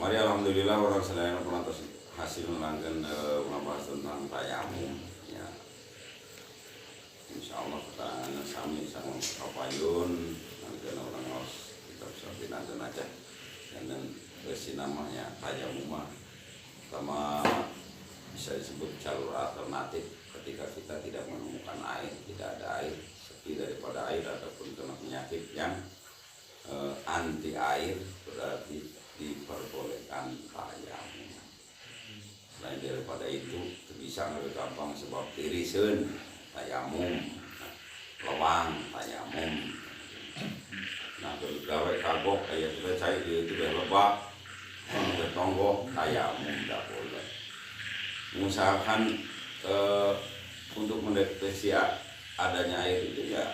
Mari alhamdulillah orang selain pernah hasil melanggan membahas tentang tayamum ya. Insya Allah keterangan sami sama kapayun nanti orang harus kita bisa pinangkan aja dan besi namanya tayamum sama bisa disebut jalur alternatif ketika kita tidak menemukan air, tidak ada air, sepi daripada air ataupun kena penyakit yang anti air, berarti diperbolehkan tayamum. Selain daripada itu bisa lebih gampang sebab tirisun tayamum, lewang tayamum. Nah gawe kagok kayak sudah cair itu sudah lebak, bertonggok tayamum tidak boleh. Mengusahakan untuk mendeteksi adanya air itu ya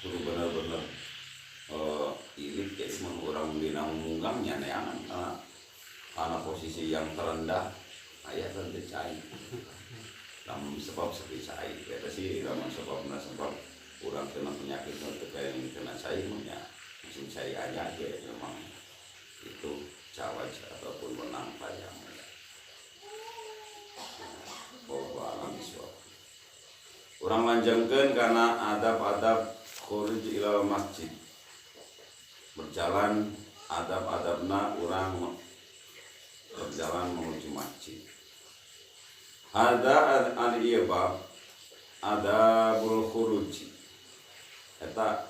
perlu benar-benar ilit jadi orang bina mengunggangnya neangan karena posisi yang terendah ayah tentu cair dalam sebab seperti cair kata sih dalam sebab orang kena penyakit untuk yang kena cairnya mesin cair aja memang itu jawab ataupun menang tayang orang lanjangkan karena adab-adab khuruj ilal masjid berjalan adab-adabna orang berjalan menuju masjid. Ada al-iyabab adabul khuruj eta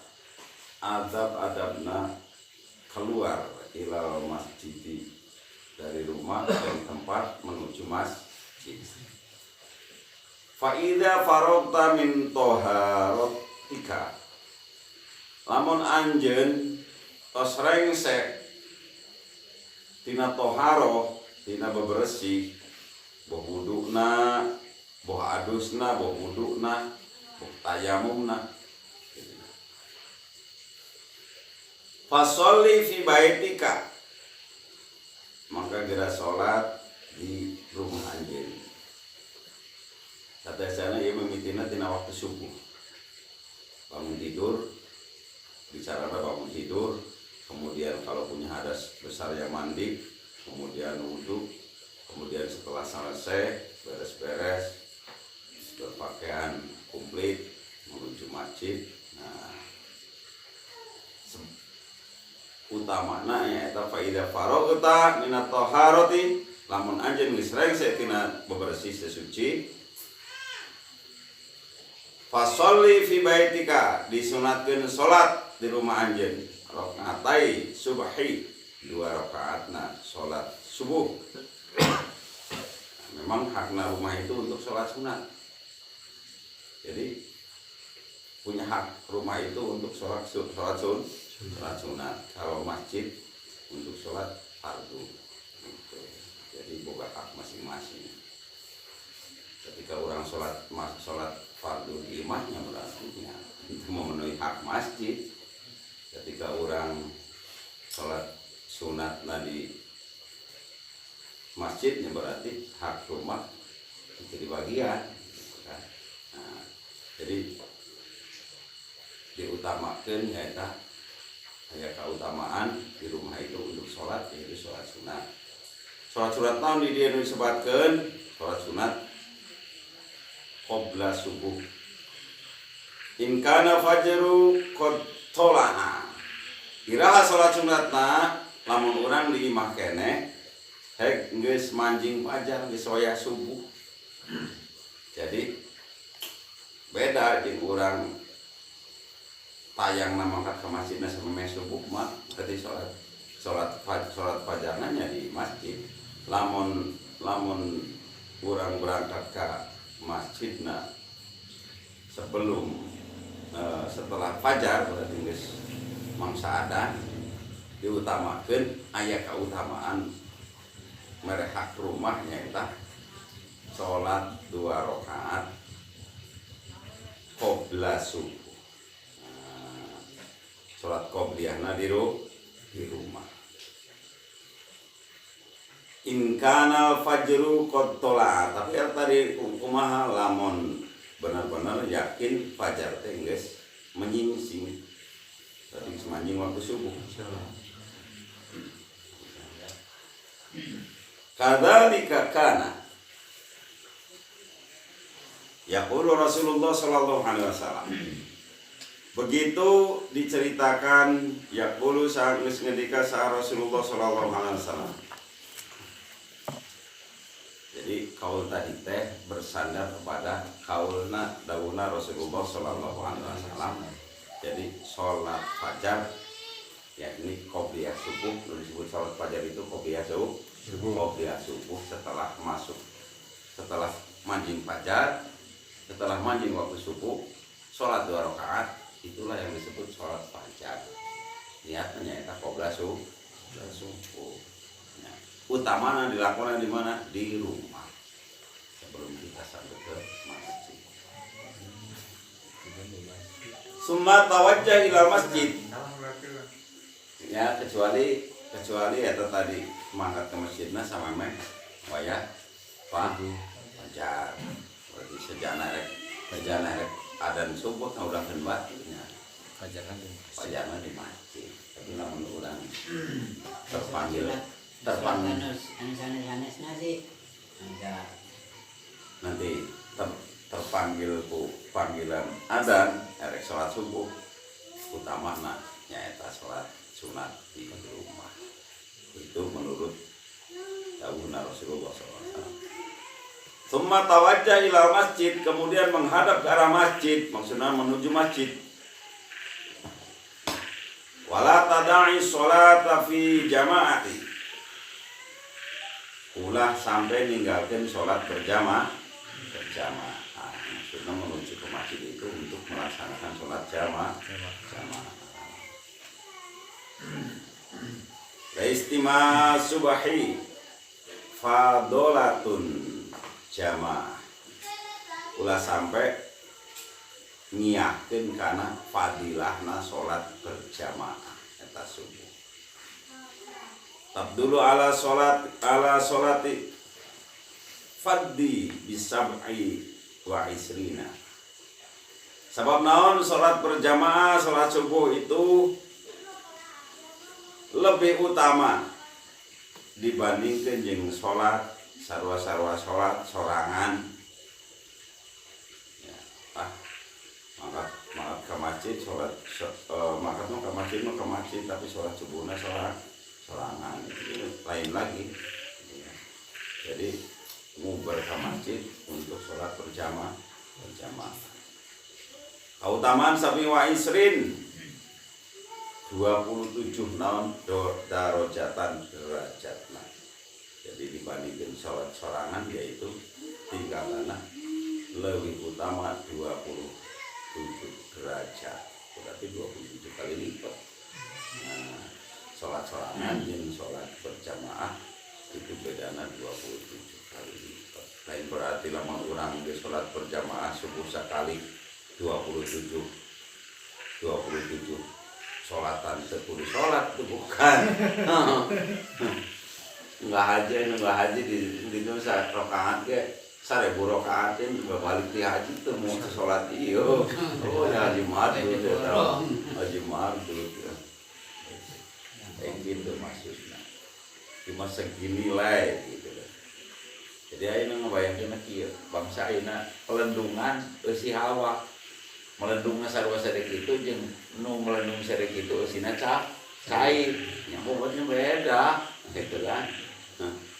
adab-adabna keluar ilal masjid dari rumah dari tempat menuju masjid. Fa'idha farogta min toharotika lamun anjen tos rengsek tina toharo tina bebersih boh wudukna boh adusna boh wudukna boh tayamumna fasolli fi baitika maka gerak sholat di rumah anjen. Kata sana ia memitina tina waktu subuh bangun tidur bicara bangun tidur kemudian kalau punya hadas besar yang mandi kemudian wudhu kemudian setelah selesai beres-beres berpakaian komplit menuju masjid. Nah utamana ya eta faida farogta minat toharoti lamun anjeun geus rengsek tina bebersih sesuci fasolli fi baitika disunatkeun salat di rumah anjeun rakaatai subhi 2 rakaatna salat subuh. Memang hakna rumah itu untuk salat sunat. Jadi punya hak rumah itu untuk salat sunat. Kalau masjid untuk salat fardu. Gitu. Jadi boga hak masing-masing. Ketika orang salat fardu di imahnya berarti ya, itu memenuhi hak masjid. Ketika orang sholat sunat di masjidnya berarti hak rumah itu di bagian. Nah, jadi diutamakan ya keutamaan di rumah itu untuk sholat yaitu sholat sunat. Sholat sunat tahun di dia disebutkan sholat sunat qabla subuh in kana fajru qad tolana iraha salat sunatna lamun urang di imah keneh hek geus manjing fajar geus wayah subuh. Jadi beda jeung urang tayang mangkat ke masjidna sampai subuh mah ketika salat fajarna nya di masjid. Lamun urang berangkat ke masjidna sebelum setelah fajar berarti geus mangsa adan diutamakeun aya kautamaan mere hak rumah nyaeta salat 2 rakaat qabla subuh. Salat qobliyahna di rumah. In kana fajru qad tola tapi tadi kumaha lamun benar-benar yakin fajar teh geus menyingsing tadi semanjing waktu subuh. Kadzalika kana yaqulu Rasulullah sallallahu alaihi wasallam. Begitu diceritakan yaqulu saat ngendika sa Rasulullah sallallahu alaihi wasallam. Jadi kaul tadi teh bersandar kepada kaulna dawuhna Rasulullah sallallahu alaihi wasallam. Jadi sholat fajar yakni qobliyah subuh, disebut sholat fajar itu qobliyah subuh. Qobliyah subuh setelah manjing fajar, setelah manjing waktu subuh, sholat 2 rakaat, itulah yang disebut sholat fajar. Niatnya itu qobliyah subuh. Nah, utamanya dilakukan di mana? Di rumah sebelum kita sampai ke masjid. Summa tawajjah ila masjid. Ya kecuali ya tadi mangkat ke masjidnya sama wayah fajar. Berarti sejana rek adan subuh udah batunya. Fajarna di masjid. Tapi namun urang terpanggil nanti terpanggil ku panggilan adzan erek salat subuh utamana nyaeta salat sunat di rumah. Itu menurut dawuhna Rasulullah SAW. Tsumma tawajjah ila masjid, kemudian menghadap ke arah masjid, maksudnya menuju masjid. Wala tada'i sholata fi jama'ati, ulah sampai ninggalkan sholat berjamaah. Maksudnya menuju ke masjid itu untuk melaksanakan sholat jamaah. Istimah subahi fadolatun jamaah, ulah sampai nyiapkan karena fadilahna sholat berjamaah eta subuh. Tabdulu ala sholati faddi bisab'i wa isrina. Sebab naon sholat berjamaah, sholat subuh itu lebih utama dibandingkan jeung sholat sarwa-sarwa sholat sorangan. Ya, mangkat ke masjid sholat mangkat ke masjid tapi sholat subuhnya sorangan itu lain lagi. Ya. Jadi ngubar ke masjid untuk sholat berjamaah. Keutamaan sabi wa isrin 27 naon darajatan derajatna. Jadi dibandingkan sholat sorangan yaitu tingkatannya lebih utama 27 derajat. Berarti 27 kali lipat. Nah, sholat sorangan dan sholat berjamaah itu bedanya 27 kali lipat. Lain berarti lama orang di sholat berjamaah subuh sekali 27 sholatan 10 sholat itu bukan. Enggak haji di dosa rakaat ke 1000 rakaatin juga balik di haji itu mau sholat iyo. Oh ya haji mardut ya. Haji mardut ya. Kayak gitu maksudnya. Cuma segini lah gitu. Jadi ayeuna ngabayangkeun kieu bangsa ayeuna pelendungan eusi hawa. Melendungna sarua sadek itu jeung nu melendung sadek itu eusina cair. Nya bobotnya beda gitu kan.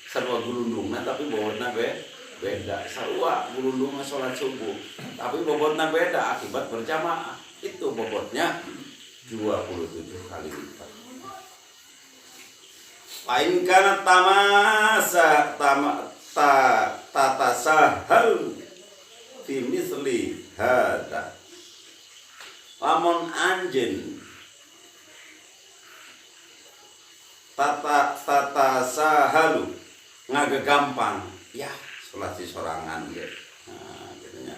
Sarua gulundungna tapi bobotna beda. Sarua gulundungna salat subuh tapi bobotna beda akibat berjamaah. Itu bobotnya 27 kali lipat. Lain kana tatasahal fi misli hada. Lamun anjeun tata sahalu ngagegampang ya sholat si sorangan ge. Nah, gitunya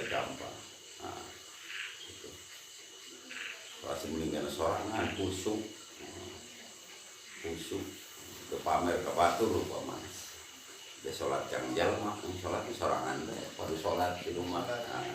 gampang. Nah, gitu. Sholat si mendingan sorangan kusuk. Ke pamer ke batur upamana. Dia sholat yang jalma, sholat di sorangan teh, pada sholat di rumah. Nah,